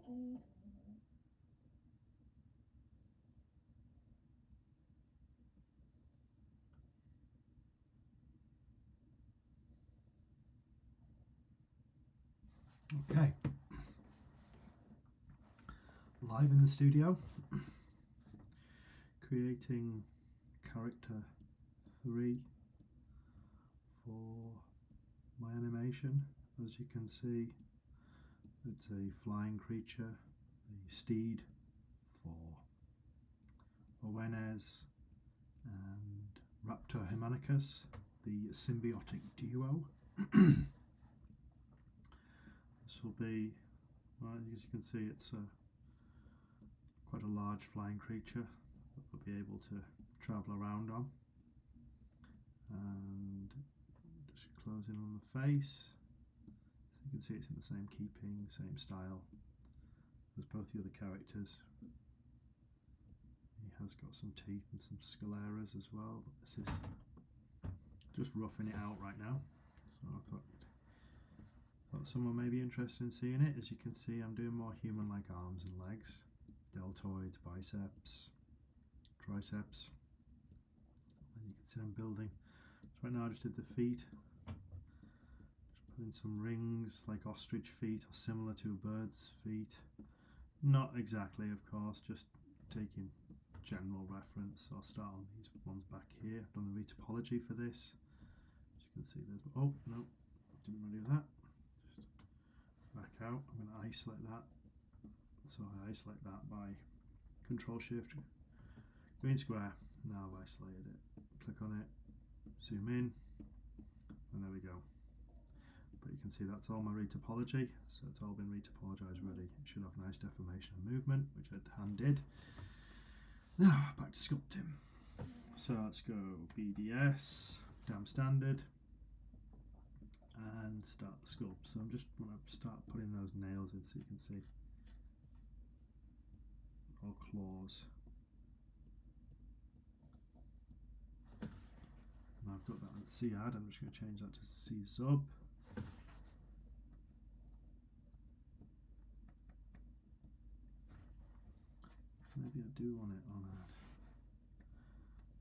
Okay, live in the studio, creating character 3 for my animation. As you can see, it's a flying creature, the steed for Oannes and Raptor Himanicus, the symbiotic duo. This will be, well, as you can see, it's quite a large flying creature that we'll be able to travel around on. And just close in on the face, so you can see it's in the same keeping, same style as both the other characters. He has got some teeth and some scleras as well, but this is just roughing it out right now, so I thought someone may be interested in seeing it. As you can see, I'm doing more human-like arms and legs, deltoids, biceps, triceps, and you can see I'm building. So right now I just did the feet, just put in some rings like ostrich feet or similar to a bird's feet. Not exactly, of course, just taking general reference. I'll start on these ones back here. I've done the retopology for this. As you can see, there's, oh no, didn't want to do that. Just back out. I'm going to isolate that. So I isolate that by Control Shift, green square. Now I've isolated it. Click on it, zoom in, and there we go. But you can see that's all my retopology, so it's all been retopologized ready. It should have nice deformation and movement, which it hand did. Now back to sculpting. So let's go BDS, damn standard, and start the sculpt. So I'm just want to start putting those nails in so you can see, or claws. And I've got that on C add. I'm just going to change that to C sub. Maybe I do want it on add.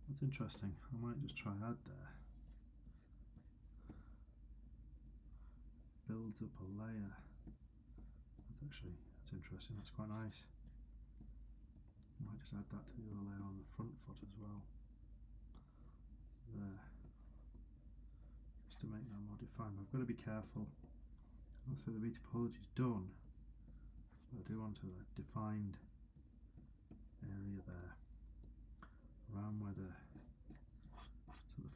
That's interesting. I might just try add there. Builds up a layer. That's interesting. That's quite nice. I might just add that to the other layer on the front foot as well. There. Just to make that more defined. I've got to be careful. Also, the retopology is done. So I do want a defined area there, around where the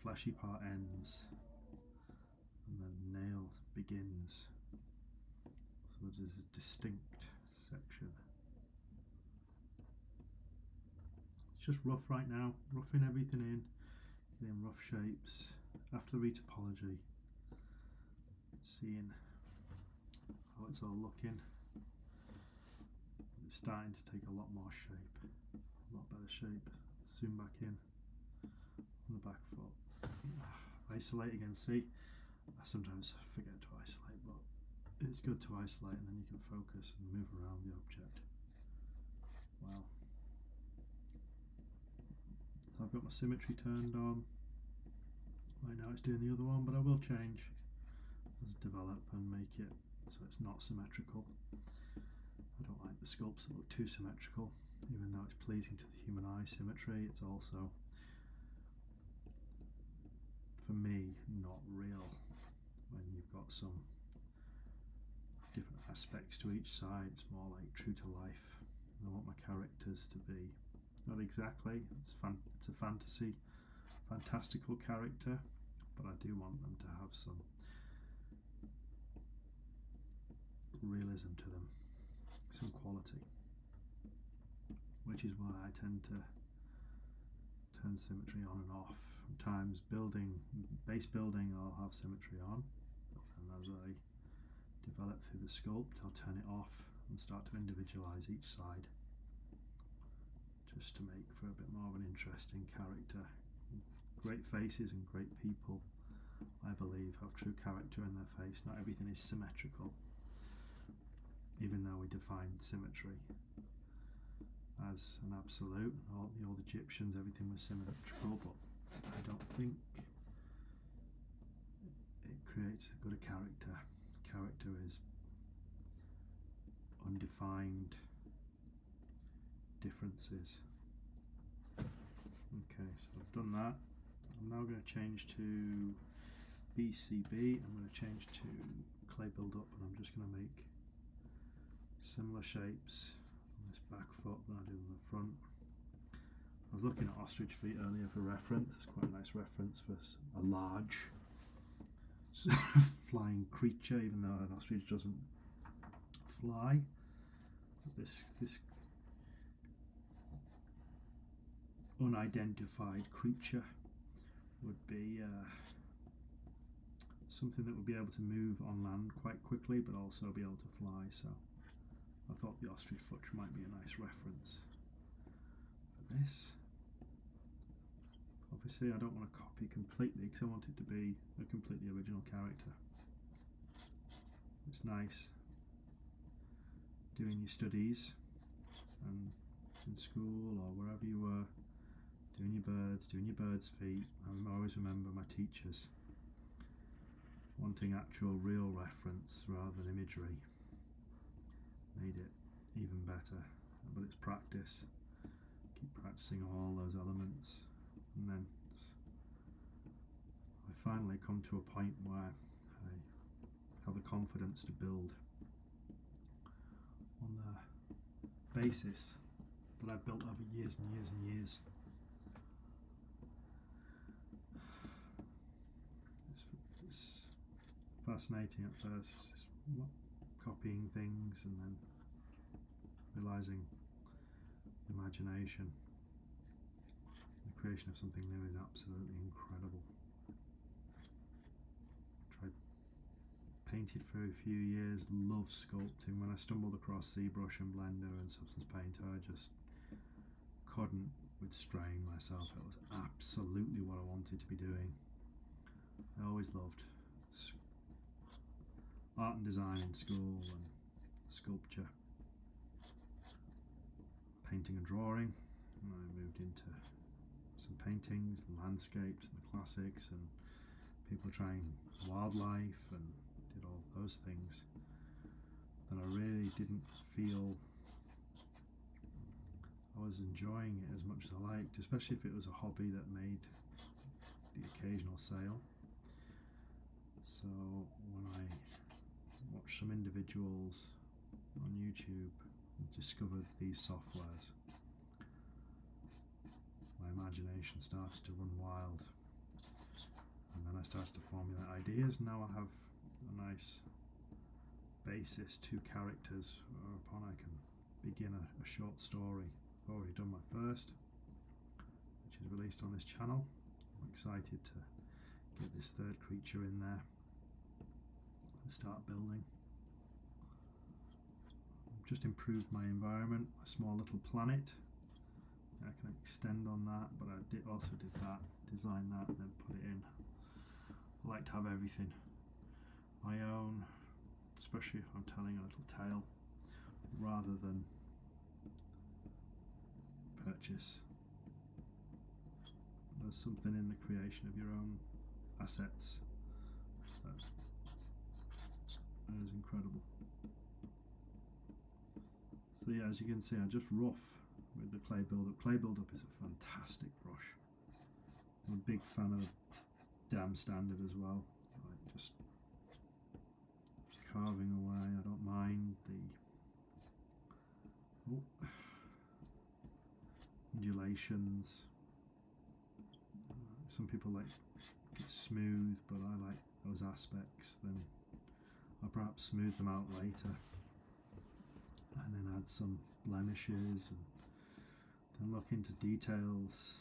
fleshy part ends and the nail begins, so there's a distinct section. It's just rough right now, roughing everything in, getting rough shapes. After retopology, seeing how it's all looking. It's starting to take a lot more shape, a lot better shape. Zoom back in on the back foot. Isolate again, see? I sometimes forget to isolate, but it's good to isolate, and then you can focus and move around the object. Wow. So I've got my symmetry turned on. Right now it's doing the other one, but I will change as I develop and make it so it's not symmetrical. I don't like the sculpts that look too symmetrical, even though it's pleasing to the human eye symmetry. It's also, for me, not real when you've got some different aspects to each side. It's more like true to life. I want my characters to be, not exactly, it's a fantasy, fantastical character, but I do want them to have some realism to them, some quality, which is why I tend to turn symmetry on and off. Sometimes base building I'll have symmetry on, and as I develop through the sculpt I'll turn it off and start to individualize each side, just to make for a bit more of an interesting character. Great faces and great people, I believe, have true character in their face. Not everything is symmetrical. even though we defined symmetry as an absolute. All the old Egyptians, everything was symmetrical, but I don't think it creates a good character. Character is undefined differences. Okay, so I've done that. I'm now going to change to BCB. I'm going to change to clay build-up, and I'm just going to make similar shapes on this back foot than I did on the front. I was looking at ostrich feet earlier for reference. It's quite a nice reference for a large flying creature, even though an ostrich doesn't fly. This unidentified creature would be something that would be able to move on land quite quickly, but also be able to fly. So I thought the ostrich foot might be a nice reference for this. Obviously I don't want to copy completely because I want it to be a completely original character. It's nice doing your studies and in school or wherever you were, doing your birds' feet. I always remember my teachers wanting actual real reference rather than imagery. Made it even better, but it's practice. Keep practicing all those elements, and then I finally come to a point where I have the confidence to build on the basis that I've built over years and years and years. It's fascinating at first, just copying things and then realizing imagination, the creation of something new is absolutely incredible. Painted for a few years, loved sculpting. When I stumbled across ZBrush and Blender and Substance Painter, I just couldn't restrain myself. It was absolutely what I wanted to be doing. I always loved art and design in school and sculpture, painting and drawing, and I moved into some paintings, the landscapes and the classics, and people trying wildlife, and did all those things. And I really didn't feel I was enjoying it as much as I liked, especially if it was a hobby that made the occasional sale. So when I watched some individuals on YouTube and discovered these softwares, my imagination started to run wild, and then I started to formulate ideas. Now I have a nice basis, 2 characters whereupon I can begin a short story. I've already done my first, which is released on this channel. I'm excited to get this 3rd creature in there and start building. I've just improved my environment, a small little planet. I can extend on that, but I also did that, design that, and then put it in. I like to have everything my own, especially if I'm telling a little tale, rather than purchase. There's something in the creation of your own assets that is incredible. So yeah, as you can see, I just rough with the clay build-up. Clay build-up is a fantastic brush. I'm a big fan of the dam standard as well. I like just carving away. I don't mind the undulations. Some people like it smooth, but I like those aspects. Then I'll perhaps smooth them out later, and then add some blemishes, and then look into details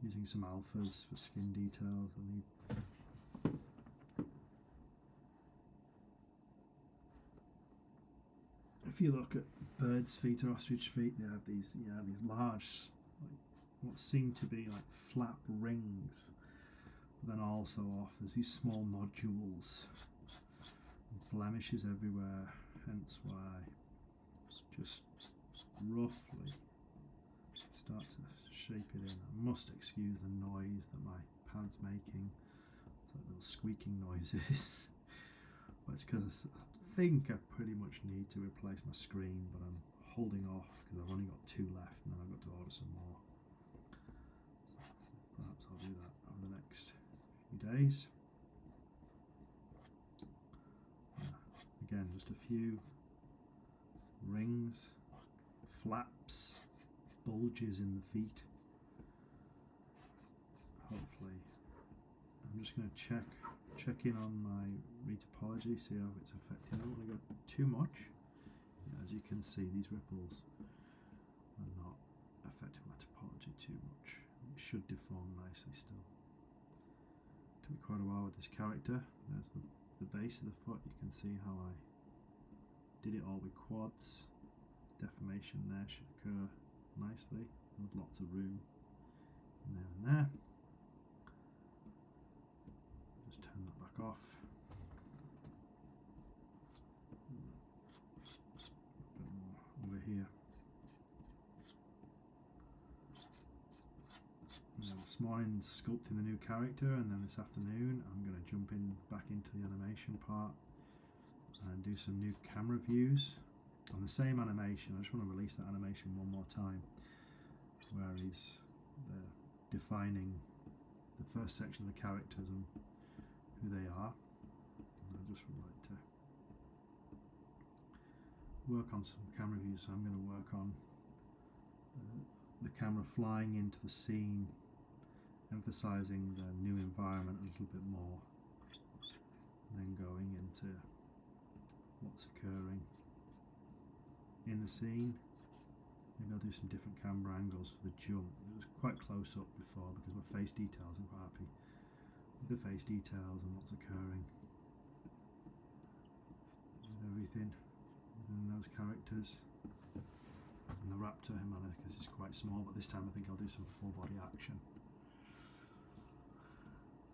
using some alphas for skin details. If you look at birds' feet or ostrich feet, they have these large, like, what seem to be like flap rings, but then also there's these small nodules, blemishes everywhere. hence why just roughly start to shape it in. I must excuse the noise that my pad's making. It's like little squeaking noises. But it's because I think I pretty much need to replace my screen, but I'm holding off because I've only got 2 left and then I've got to order some more. So perhaps I'll do that over the next few days. Again, just a few rings, flaps, bulges in the feet. Hopefully, I'm just going to check in on my retopology, see how it's affecting. I don't want to go too much. As you can see, these ripples are not affecting my topology too much. It should deform nicely still. Took me quite a while with this character. There's the base of the foot. You can see how I did it all with quads. Deformation there should occur nicely. There's lots of room in there and there. Just turn that back off. A bit more over here. Now this morning's sculpting the new character, and then this afternoon I'm going to jump back into the animation part and do some new camera views on the same animation. I just want to release that animation one more time, where he's defining the first section of the characters and who they are. And I just would like to work on some camera views, so I'm going to work on the camera flying into the scene, emphasizing the new environment a little bit more, and then going into what's occurring in the scene. Maybe I'll do some different camera angles for the jump. It was quite close up before because my face details, I'm quite happy with the face details and what's occurring with everything within those characters. And the raptor Himmanicus is quite small, but this time I think I'll do some full body action.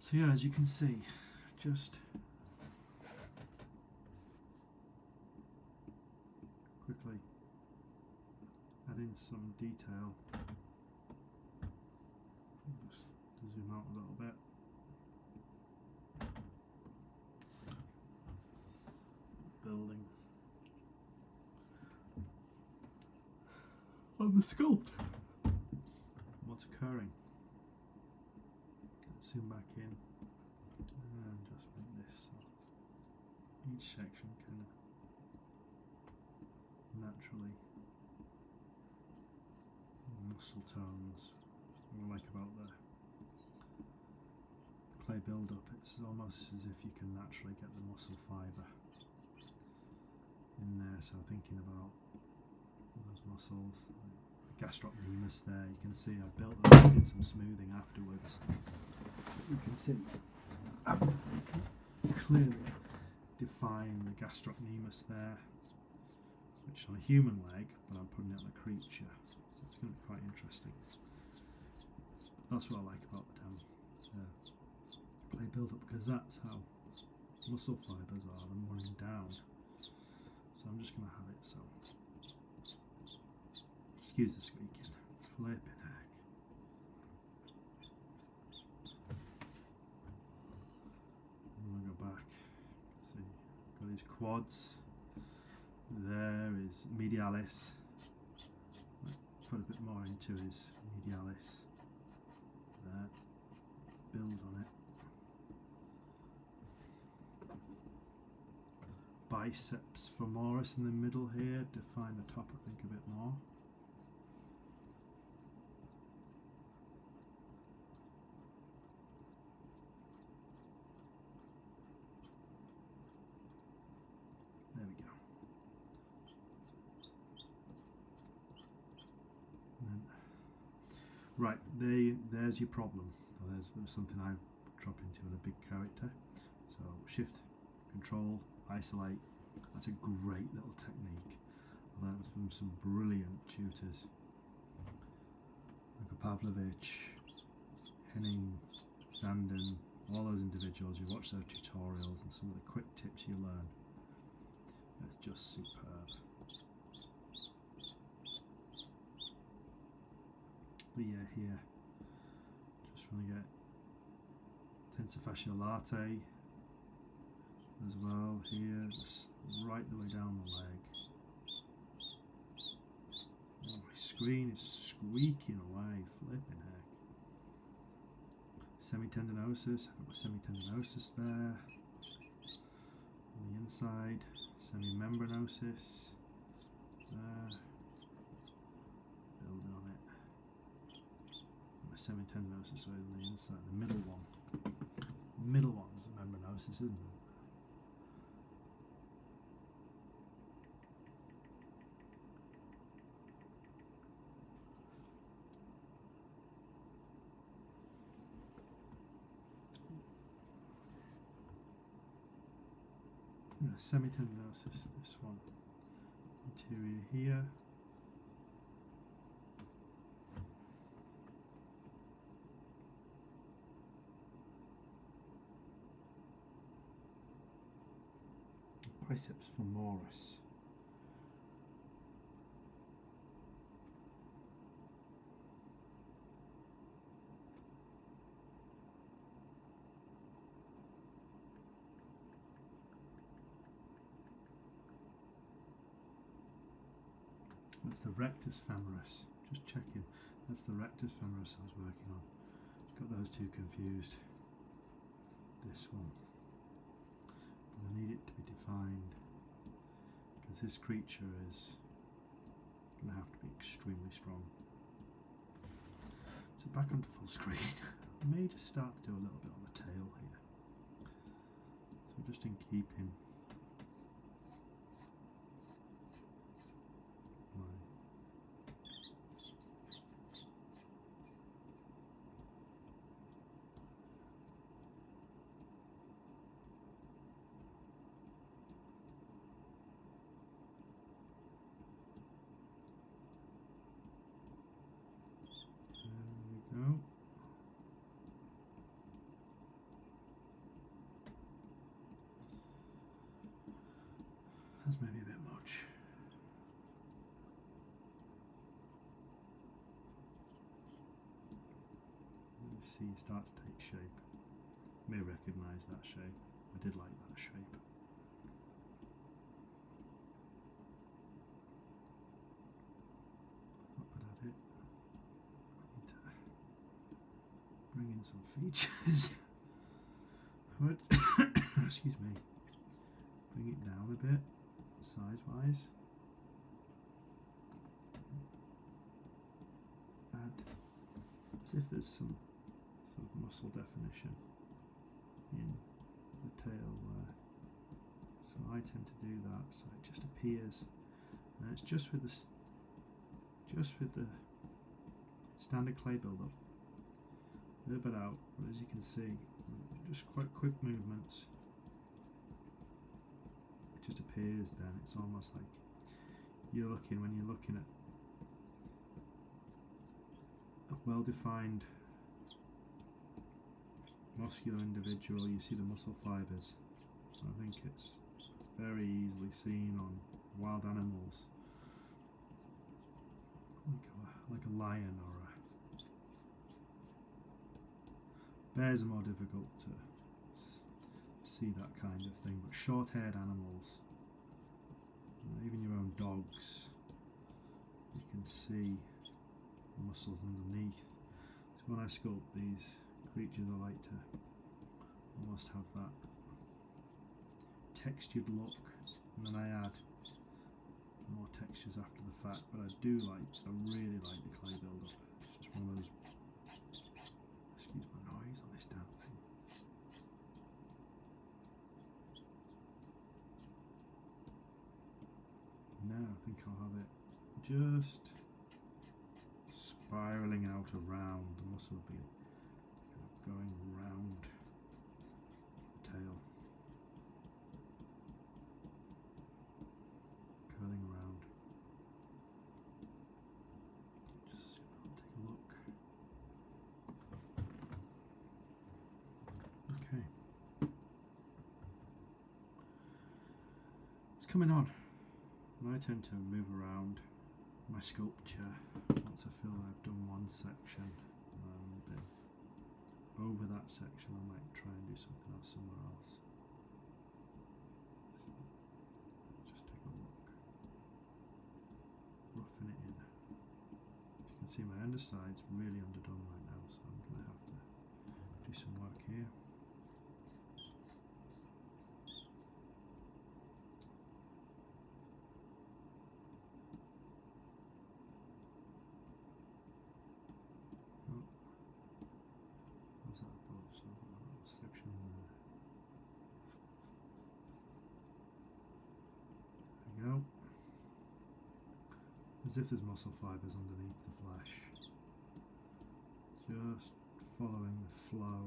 So yeah, as you can see, just quickly add in some detail. Just to zoom out a little bit. Building on the sculpt. What's occurring? Let's zoom back in and just make this so each section can naturally muscle tones. What I like about the clay build up, it's almost as if you can naturally get the muscle fibre in there. So thinking about those muscles, the gastrocnemius there, you can see I built them, I did some smoothing afterwards. You can see I can clearly define the gastrocnemius there, which on a human leg, but I'm putting it on a creature, so it's going to be quite interesting. That's what I like about the clay build-up, because that's how muscle fibres are, them running down. So I'm just going to have it so, excuse the squeaking, flipping heck. I'm going to go back, see, got his quads. There is medialis. Put a bit more into his medialis. There. Build on it. Biceps femoris in the middle here. Define the top, I think, a bit more. There we go. Right, there's your problem. There's something I drop into in a big character. So shift, control, isolate. That's a great little technique. I learned from some brilliant tutors. Like Pavlovich, Henning, Sanden, all those individuals. You watch their tutorials and some of the quick tips you learn. It's just superb. But yeah, here, just want to get tensor fascial latte as well here, just right the way down the leg. Oh, my screen is squeaking away, flipping heck. Semitendinosus, I've got my semitendinosus there. On the inside, semimembranosus there. Building on it. My semitendinosus is on the inside, the middle one. The middle one's the membranosus, isn't it? Semitendinosus, this one, interior here. Biceps femoris. That's the rectus femoris. Just checking. That's the rectus femoris I was working on. Got those two confused. This one. But I need it to be defined because this creature is going to have to be extremely strong. So back onto full screen. I may just start to do a little bit on the tail here. So just in keeping go. That's maybe a bit much. You see, it starts to take shape. You may recognise that shape. I did like that shape. Not bad at it. I need to bring in some features. Excuse me. Bring it down a bit, size-wise. Add as if there's some sort of muscle definition in the tail there. So I tend to do that, so it just appears, and it's just with the standard clay build-up. A little bit out, but as you can see, just quite quick movements. It just appears then. It's almost like when you're looking at a well-defined muscular individual, you see the muscle fibers. I think it's very easily seen on wild animals, like a lion or a bears are more difficult to see that kind of thing, but short-haired animals, even your own dogs, you can see the muscles underneath. So when I sculpt these creatures, I like to almost have that textured look, and then I add more textures after the fact. But I really like the clay build-up. It's just one of those, excuse my noise on this damn thing. Now I think I'll have it just spiraling out around. The muscle will be kind of going round the tail, curling around. Just take a look. Okay. It's coming on, and I tend to move around my sculpture once I feel I've done one section, and then over that section I might try and do something else somewhere else. Just take a look, roughing it in. As you can see, my underside's really underdone right now, so I'm going to have to do some work here. Section there. There we go. As if there's muscle fibres underneath the flesh. Just following the flow.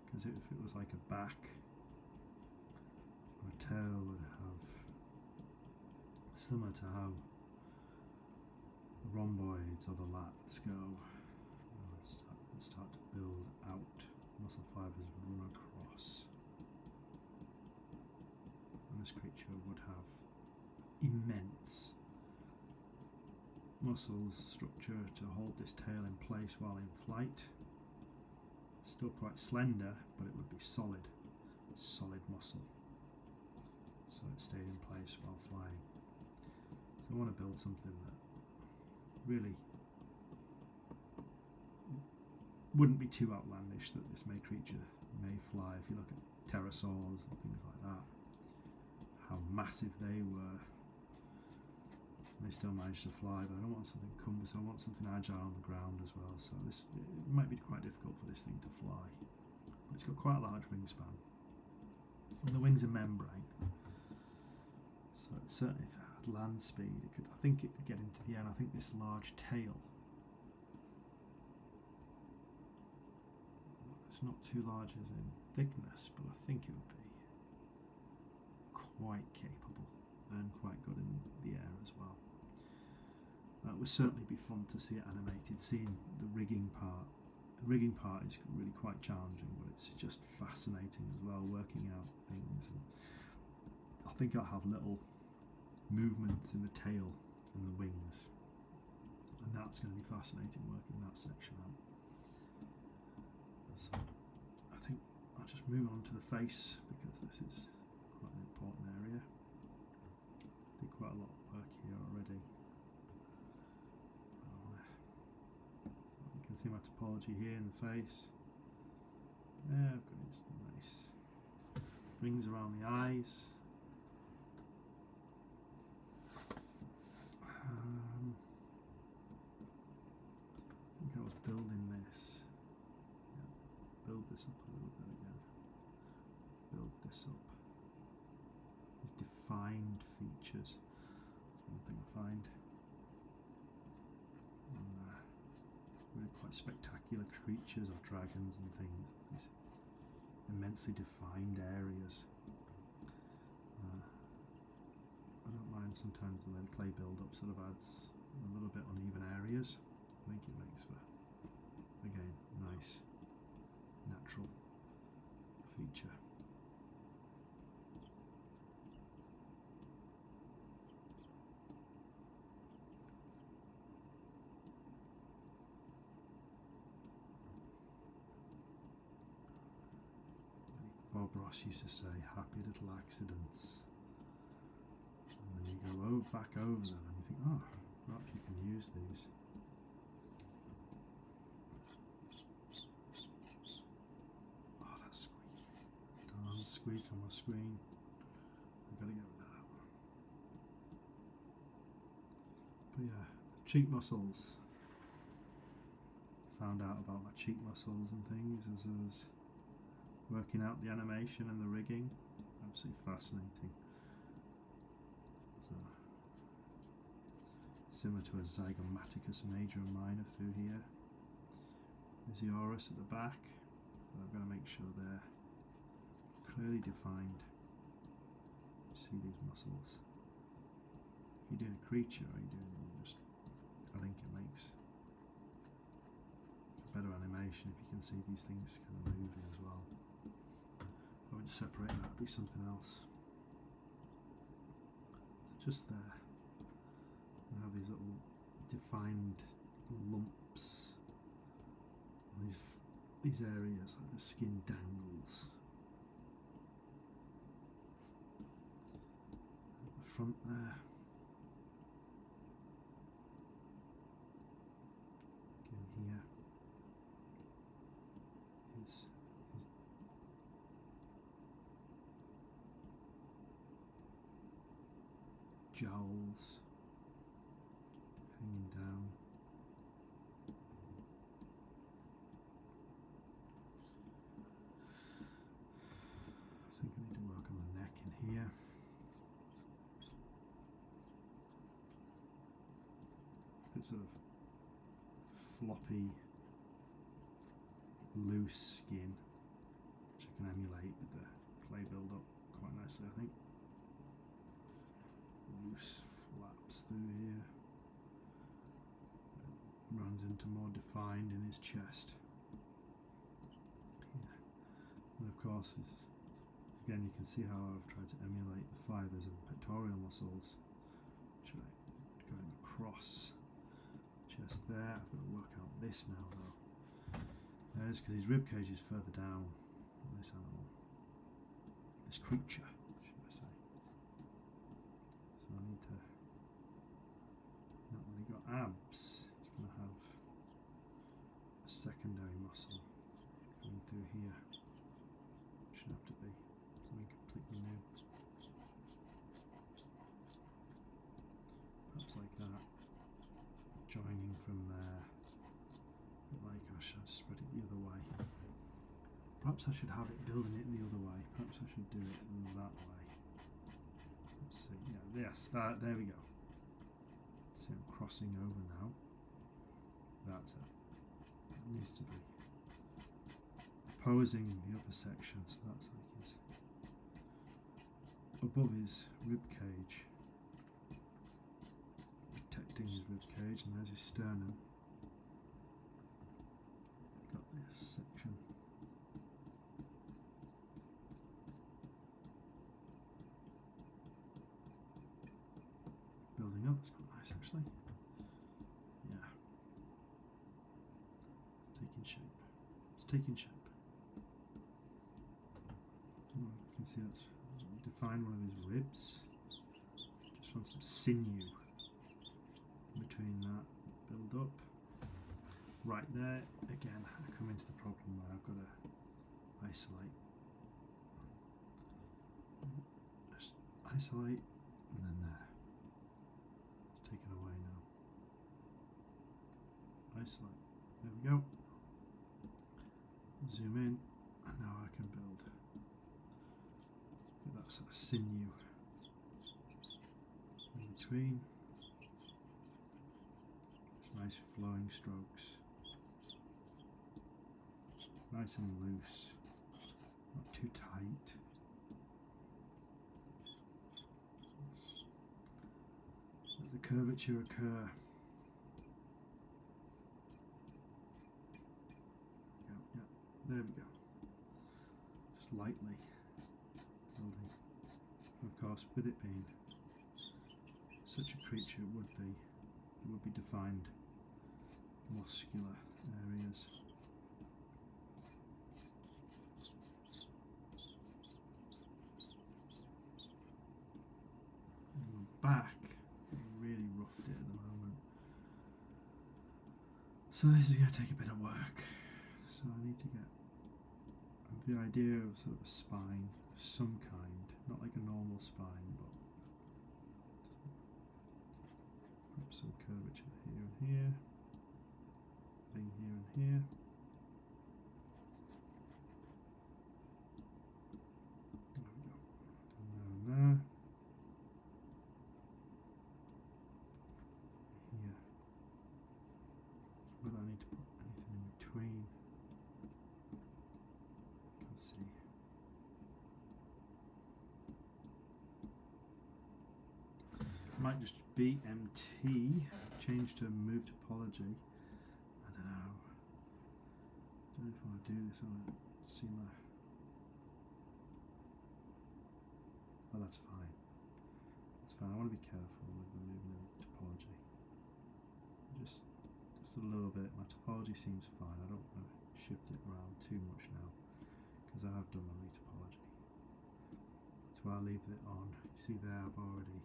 Because if it was like a back or a tail would have, similar to how the rhomboids or the lats go, start to build out, muscle fibres run across, and this creature would have immense muscles structure to hold this tail in place while in flight. Still quite slender, but it would be solid muscle, so it stayed in place while flying. So I want to build something that really wouldn't be too outlandish, that this creature may fly. If you look at pterosaurs and things like that, how massive they were, they still managed to fly. But I don't want something cumbersome, I want something agile on the ground as well, so it might be quite difficult for this thing to fly. But it's got quite a large wingspan, and the wings are membrane, so it's certainly, if it had land speed, I think it could get into the air. I think this large tail, it's not too large as in thickness, but I think it would be quite capable and quite good in the air as well. It would certainly be fun to see it animated, seeing the rigging part. The rigging part is really quite challenging, but it's just fascinating as well, working out things. And I think I'll have little movements in the tail and the wings, and that's going to be fascinating, working that section out. So I think I'll just move on to the face, because this is quite an important area. I did quite a lot of work here already. So you can see my topology here in the face. Yeah, I've got some nice rings around the eyes. I think I was building this. Yeah, build this up a little bit again. Build this up. These defined features. That's one thing I find. Really quite spectacular creatures, of dragons and things. These immensely defined areas. I don't mind sometimes the clay build-up sort of adds a little bit uneven areas. I think it makes for, again, nice, natural feature. Bob Ross used to say, happy little accidents. And then you go back over them and you think, oh, perhaps you can use these. Oh, that squeak. Darn squeak on my screen. I've got to get rid of that one. But yeah, cheek muscles. Found out about my cheek muscles and things as I was working out the animation and the rigging. Absolutely fascinating. So, similar to a zygomaticus major and minor through here. There's the oris at the back, so I've got to make sure they're clearly defined. See these muscles. If you're doing a creature, or you're doing just, I think it makes better animation if you can see these things kind of moving as well. I would separate that, it'd be something else. Just there. I have these little defined lumps on these areas, like the skin dangles. At the front there. Again here. His jowls hanging down. I think I need to work on the neck in here. It's sort of floppy, loose skin, which I can emulate with the clay build-up quite nicely, I think. Loose flaps through here. Runs into more defined in his chest. Yeah. And of course, again, you can see how I've tried to emulate the fibers of the pectoral muscles, which are going across the chest there. I've got to work out this now, though. There's because his rib cage is further down on this animal, this creature, should I say. So I need to. Not really got abs. He's going to have a secondary muscle coming through here. Should have to be something completely new. Perhaps like that. Joining from there. Like I should spread it the other way. Perhaps I should have it building it the other way. Perhaps I should do it that way. Let's see. Yeah, yes, there we go. See, I'm crossing over now. That's it. It needs to be opposing the upper section, so that's like his above his rib cage, protecting his rib cage, and there's his sternum. Got this section. Building up, it's quite nice actually. Yeah. It's taking shape. It's taking shape. Oh, you can see that's defined one of his ribs. Just want some sinew between that build up. Right there, again, I come into the problem where I've got to isolate. Just isolate, and then there. It's taken away now. Isolate. There we go. Zoom in, and now I can build. Get that sort of sinew in between. Just nice flowing strokes. Nice and loose, not too tight. Let the curvature occur. Yeah, there we go. Just lightly building. Of course, with it being such a creature, it would be defined muscular areas. Back, really roughed it at the moment, so this is going to take a bit of work. So I need to get the idea of sort of a spine of some kind, not like a normal spine, but perhaps some curvature here and here, thing here and here. There we go. There and there. Whether I need to put anything in between, let's see. Might just be MT, change to move topology. I don't know. don't know if I want to do this. I want to see my. Oh, that's fine. That's fine. I want to be careful with the movement of topology. Just a little bit. My topology seems fine. I don't want to shift it around too much now because I have done my retopology. So I'll leave it on. You see there, I've already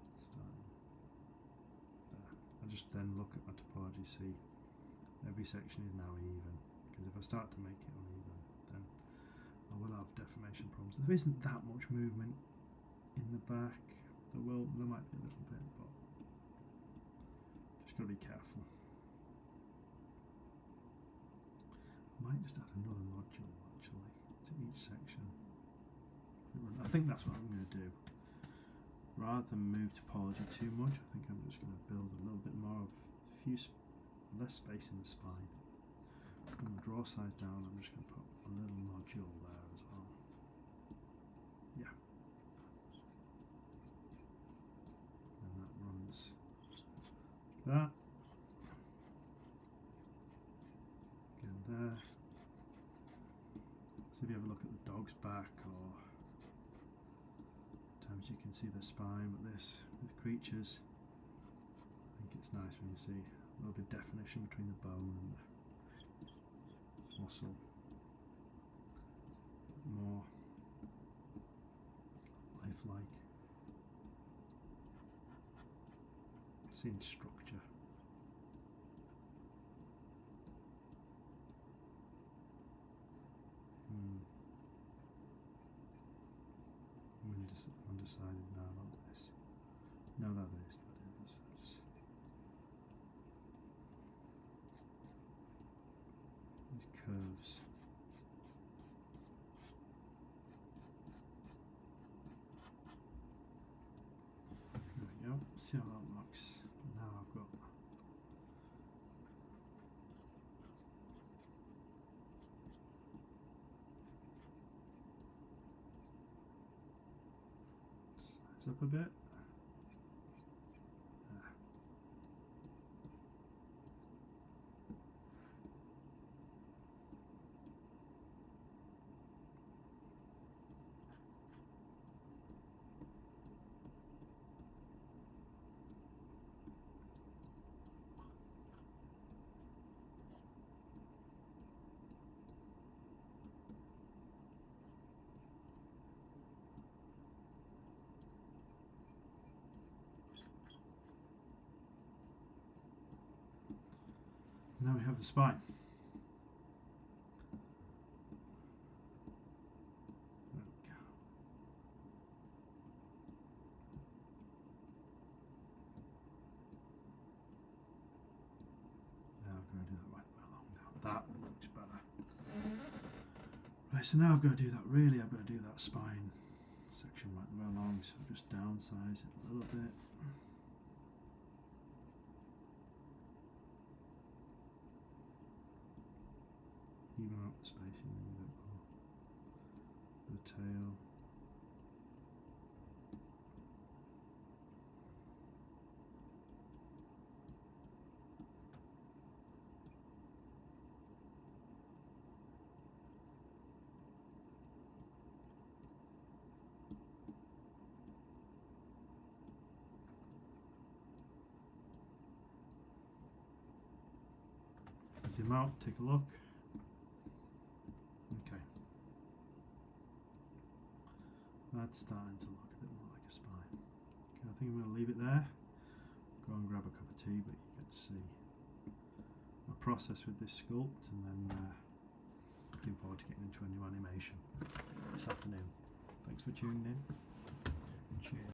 started there. I just then look at my topology, see every section is now even. Because if I start to make it uneven, then I will have deformation problems. There isn't that much movement in the back. There might be a little bit, but just got to be careful. I might just add another nodule actually to each section. I think that's what I'm going to do. Rather than move topology too much, I think I'm just going to build a little bit more of less space in the spine. I'm going to draw size down. I'm just going to put a little nodule there as well. Yeah. And that runs that. Again there. So if you have a look at the dog's back, or sometimes you can see the spine, but this with creatures, I think it's nice when you see a little bit of definition between the bone and the muscle. More lifelike. Seeing structure. I'm undecided now about this. No, that is. That's these curves. There we go. See how that looks. Now I've got. Up a bit. Now we have the spine. There we go. Now I've got to do that right along now. That looks better. Right, so now I've got to do that. Really, I've got to do that spine section right the way along. So just downsize it a little bit. Even out the spacing a little bit more for the tail. Zoom out, take a look. Okay. That's starting to look a bit more like a spine. Okay, I think I'm going to leave it there. Go and grab a cup of tea, but you get to see my process with this sculpt, and then looking forward to getting into a new animation this afternoon. Thanks for tuning in. Cheers.